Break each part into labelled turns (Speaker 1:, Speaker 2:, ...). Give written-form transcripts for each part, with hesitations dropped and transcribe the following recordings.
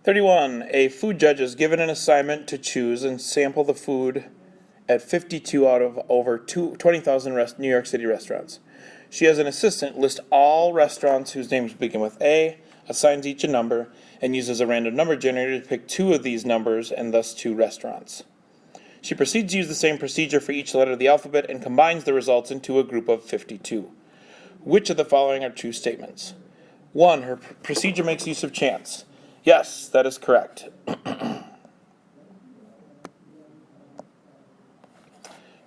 Speaker 1: 31. A food judge is given an assignment to choose and sample the food at 52 out of over 20,000 New York City restaurants. She has an assistant list all restaurants whose names begin with A, assigns each a number, and uses a random number generator to pick 2 of these numbers and thus 2 restaurants. She proceeds to use the same procedure for each letter of the alphabet and combines the results into a group of 52. Which of the following are true statements? 1. Her procedure makes use of chance. Yes, that is correct.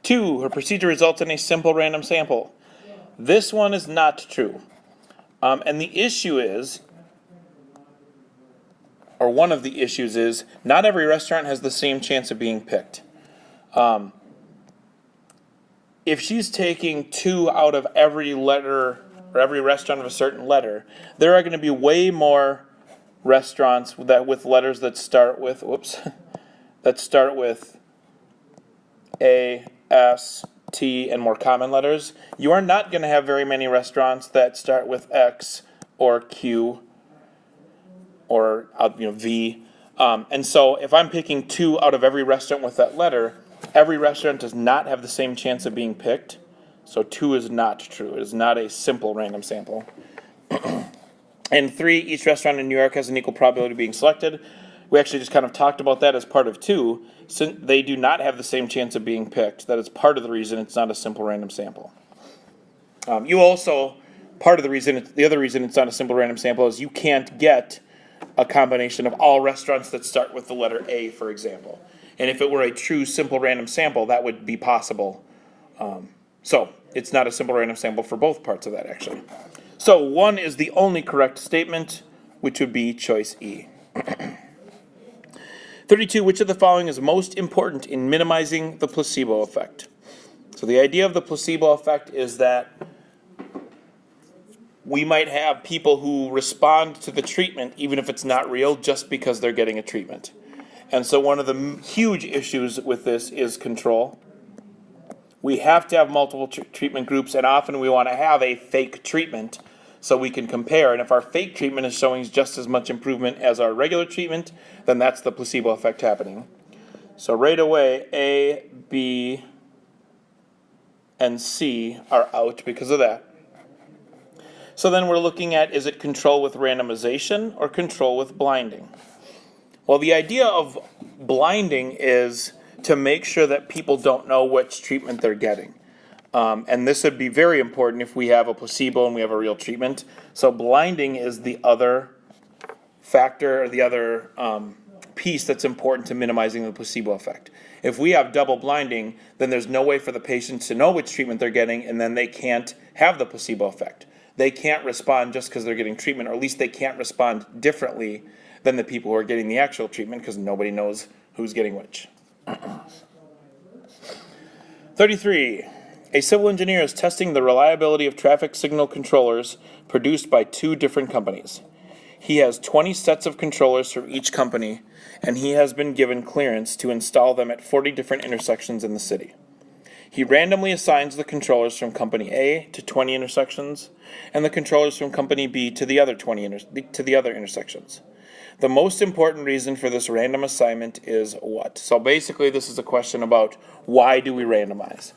Speaker 1: 2. Her procedure results in a simple random sample. This one is not true. And the issue is, or one of the issues is, not every restaurant has the same chance of being picked. If she's taking 2 out of every letter, or every restaurant of a certain letter, there are going to be way more restaurants with letters that start with, A, S, T, and more common letters. You are not going to have very many restaurants that start with X or Q or V. And so if I'm picking 2 out of every restaurant with that letter, every restaurant does not have the same chance of being picked. So 2 is not true. It is not a simple random sample. And 3, each restaurant in New York has an equal probability of being selected. We actually just kind of talked about that as part of 2. Since they do not have the same chance of being picked, that is part of the reason it's not a simple random sample. The other reason it's not a simple random sample is you can't get a combination of all restaurants that start with the letter A, for example. And if it were a true simple random sample, that would be possible. So it's not a simple random sample for both parts of that, actually. So 1 is the only correct statement, which would be choice E. 32, which of the following is most important in minimizing the placebo effect? So the idea of the placebo effect is that we might have people who respond to the treatment even if it's not real just because they're getting a treatment. And so one of the huge issues with this is control. We have to have multiple treatment groups, and often we want to have a fake treatment so we can compare. And if our fake treatment is showing just as much improvement as our regular treatment, then that's the placebo effect happening. So right away, A, B, and C are out because of that. So then we're looking at, is it control with randomization or control with blinding? Well, the idea of blinding is to make sure that people don't know which treatment they're getting. And this would be very important if we have a placebo and we have a real treatment. So blinding is the other factor, or the other piece that's important to minimizing the placebo effect. If we have double blinding, then there's no way for the patients to know which treatment they're getting, and then they can't have the placebo effect. They can't respond just because they're getting treatment, or at least they can't respond differently than the people who are getting the actual treatment because nobody knows who's getting which. 33. A civil engineer is testing the reliability of traffic signal controllers produced by 2 different companies. He has 20 sets of controllers from each company, and he has been given clearance to install them at 40 different intersections in the city. He randomly assigns the controllers from Company A to 20 intersections, and the controllers from Company B to the other intersections. The most important reason for this random assignment is what? So basically, this is a question about why do we randomize?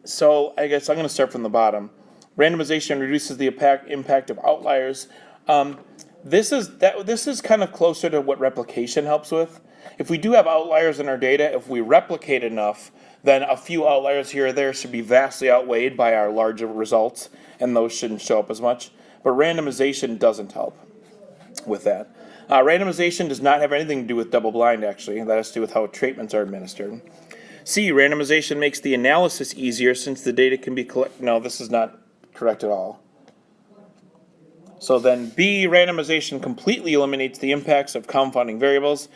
Speaker 1: So I guess I'm going to start from the bottom. Randomization reduces the impact of outliers. This is kind of closer to what replication helps with. If we do have outliers in our data, if we replicate enough, then a few outliers here or there should be vastly outweighed by our larger results, and those shouldn't show up as much. But randomization doesn't help with that. Randomization does not have anything to do with double blind, actually. That has to do with how treatments are administered. C, randomization makes the analysis easier since the data can be collected. No, this is not correct at all. So then B, randomization completely eliminates the impacts of confounding variables.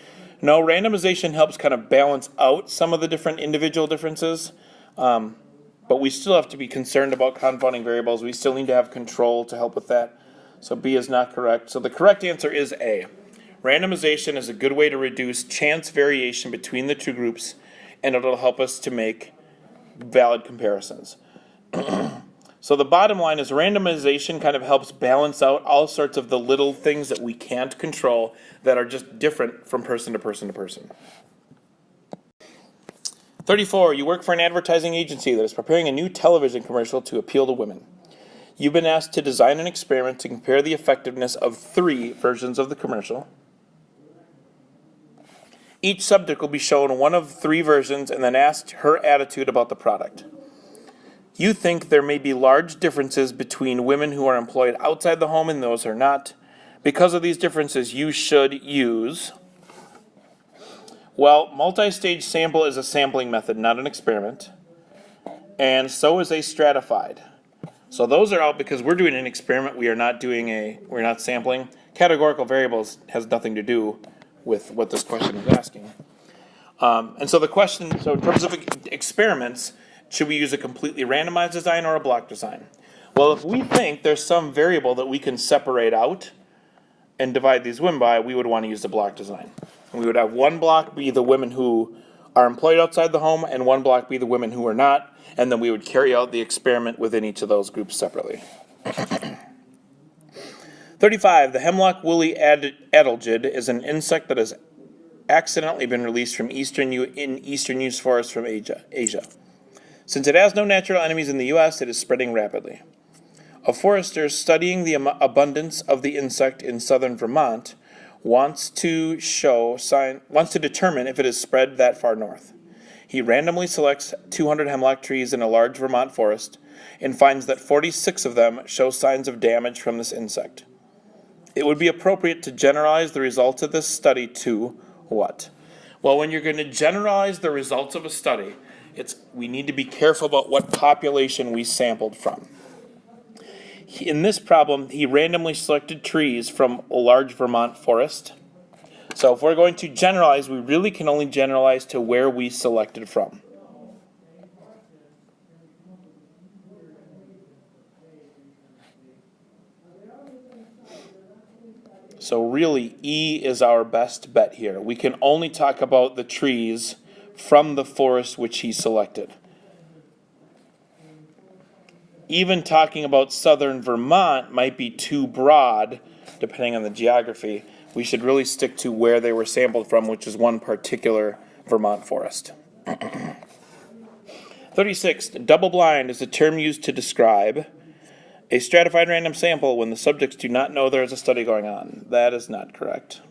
Speaker 1: No, randomization helps kind of balance out some of the different individual differences, but we still have to be concerned about confounding variables. We still need to have control to help with that. So B is not correct. So the correct answer is A. Randomization is a good way to reduce chance variation between the 2 groups, and it'll help us to make valid comparisons. So the bottom line is randomization kind of helps balance out all sorts of the little things that we can't control that are just different from person to person to person. 34, you work for an advertising agency that is preparing a new television commercial to appeal to women. You've been asked to design an experiment to compare the effectiveness of 3 versions of the commercial. Each subject will be shown one of 3 versions and then asked her attitude about the product. You think there may be large differences between women who are employed outside the home and those who are not. Because of these differences, you should use... Well, multi-stage sample is a sampling method, not an experiment. And so is a stratified. So those are out because we're doing an experiment. We're not sampling. Categorical variables has nothing to do with what this question is asking. And so the question, so in terms of experiments, should we use a completely randomized design or a block design? Well, if we think there's some variable that we can separate out and divide these women by, we would want to use the block design. And we would have one block be the women who are employed outside the home and one block be the women who are not, and then we would carry out the experiment within each of those groups separately. 35. The hemlock woolly adelgid is an insect that has accidentally been released from eastern use forests from Asia. Since it has no natural enemies in the U.S., it is spreading rapidly. A forester studying the abundance of the insect in southern Vermont wants to determine if it is spread that far north. He randomly selects 200 hemlock trees in a large Vermont forest and finds that 46 of them show signs of damage from this insect. It would be appropriate to generalize the results of this study to what? Well, when you're going to generalize the results of a study, we need to be careful about what population we sampled from. In this problem, he randomly selected trees from a large Vermont forest. So if we're going to generalize, we really can only generalize to where we selected from. So really, E is our best bet here. We can only talk about the trees from the forest which he selected. Even talking about southern Vermont might be too broad, depending on the geography. We should really stick to where they were sampled from, which is one particular Vermont forest. 36. Double blind is a term used to describe a stratified random sample when the subjects do not know there is a study going on. That is not correct.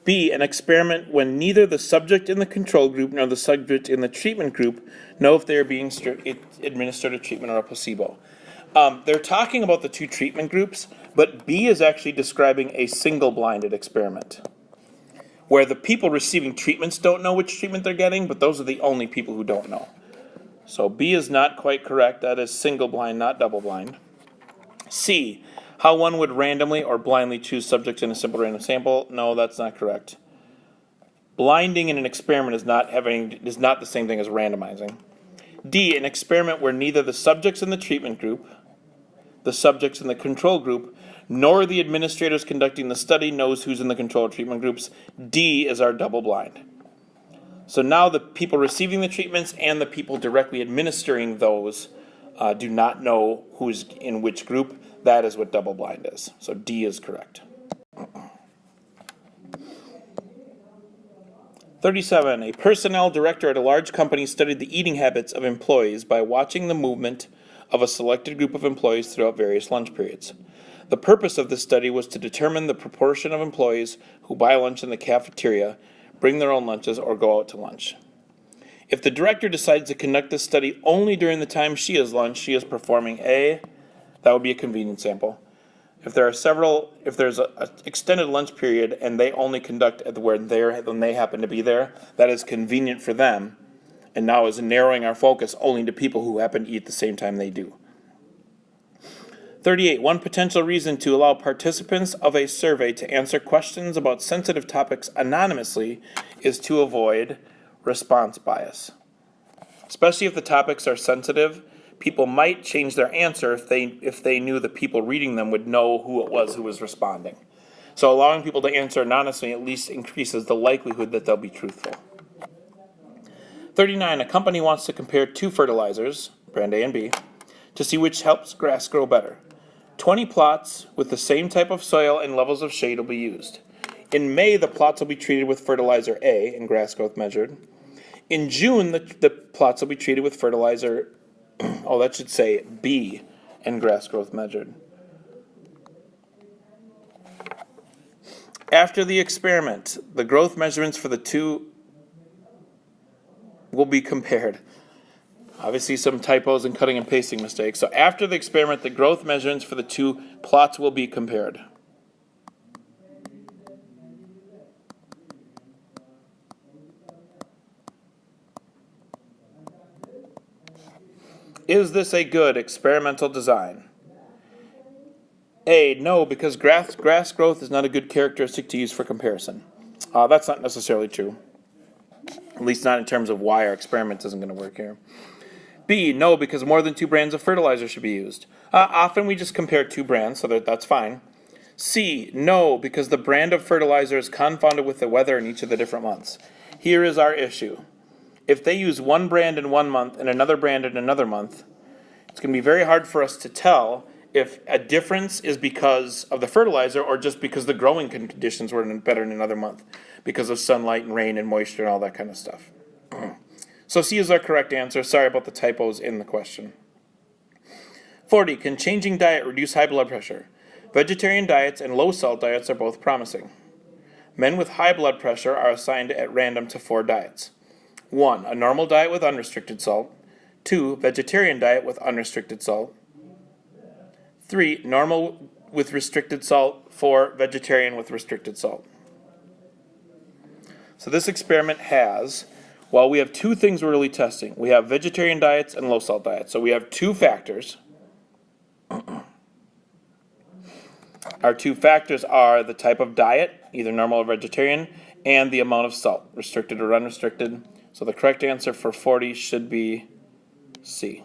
Speaker 1: B, an experiment when neither the subject in the control group nor the subject in the treatment group know if they are being administered a treatment or a placebo. They're talking about the 2 treatment groups, but B is actually describing a single-blinded experiment, where the people receiving treatments don't know which treatment they're getting, but those are the only people who don't know. So B is not quite correct. That is single-blind, not double-blind. C, how one would randomly or blindly choose subjects in a simple random sample. No, that's not correct. Blinding in an experiment is not the same thing as randomizing. D, an experiment where neither the subjects in the treatment group, the subjects in the control group, nor the administrators conducting the study knows who's in the control or treatment groups. D is our double blind. So now the people receiving the treatments and the people directly administering those do not know who's in which group. That is what double blind is. So D is correct. 37. A personnel director at a large company studied the eating habits of employees by watching the movement of a selected group of employees throughout various lunch periods. The purpose of this study was to determine the proportion of employees who buy lunch in the cafeteria, bring their own lunches, or go out to lunch. If the director decides to conduct this study only during the time she has lunch, she is performing A. That would be a convenience sample. If there's an extended lunch period and they only conduct when they happen to be there, that is convenient for them, and now is narrowing our focus only to people who happen to eat the same time they do. 38. One potential reason to allow participants of a survey to answer questions about sensitive topics anonymously is to avoid response bias. Especially if the topics are sensitive, people might change their answer if they knew the people reading them would know who it was who was responding. So allowing people to answer anonymously at least increases the likelihood that they'll be truthful. 39. A company wants to compare 2 fertilizers, brand A and B, to see which helps grass grow better. 20 plots with the same type of soil and levels of shade will be used. In May, the plots will be treated with fertilizer A and grass growth measured. In June, the plots will be treated with fertilizer, that should say B and grass growth measured. After the experiment, the growth measurements for the two will be compared. Obviously some typos and cutting and pasting mistakes. So after the experiment, the growth measurements for the two plots will be compared. Is this a good experimental design? A, no, because grass growth is not a good characteristic to use for comparison. That's not necessarily true. At least not in terms of why our experiment isn't going to work here. B, no, because more than 2 brands of fertilizer should be used. Often we just compare 2 brands, so that's fine. C, no, because the brand of fertilizer is confounded with the weather in each of the different months. Here is our issue. If they use one brand in one month and another brand in another month, it's going to be very hard for us to tell if a difference is because of the fertilizer or just because the growing conditions were better in another month because of sunlight and rain and moisture and all that kind of stuff. So C is our correct answer. Sorry about the typos in the question. 40. Can changing diet reduce high blood pressure? Vegetarian diets and low-salt diets are both promising. Men with high blood pressure are assigned at random to 4 diets. 1. A normal diet with unrestricted salt. 2. Vegetarian diet with unrestricted salt. 3. Normal with restricted salt. 4. Vegetarian with restricted salt. So this experiment has, well, we have 2 things we're really testing. We have vegetarian diets and low-salt diets. So we have 2 factors. Our 2 factors are the type of diet, either normal or vegetarian, and the amount of salt, restricted or unrestricted. So the correct answer for 40 should be C.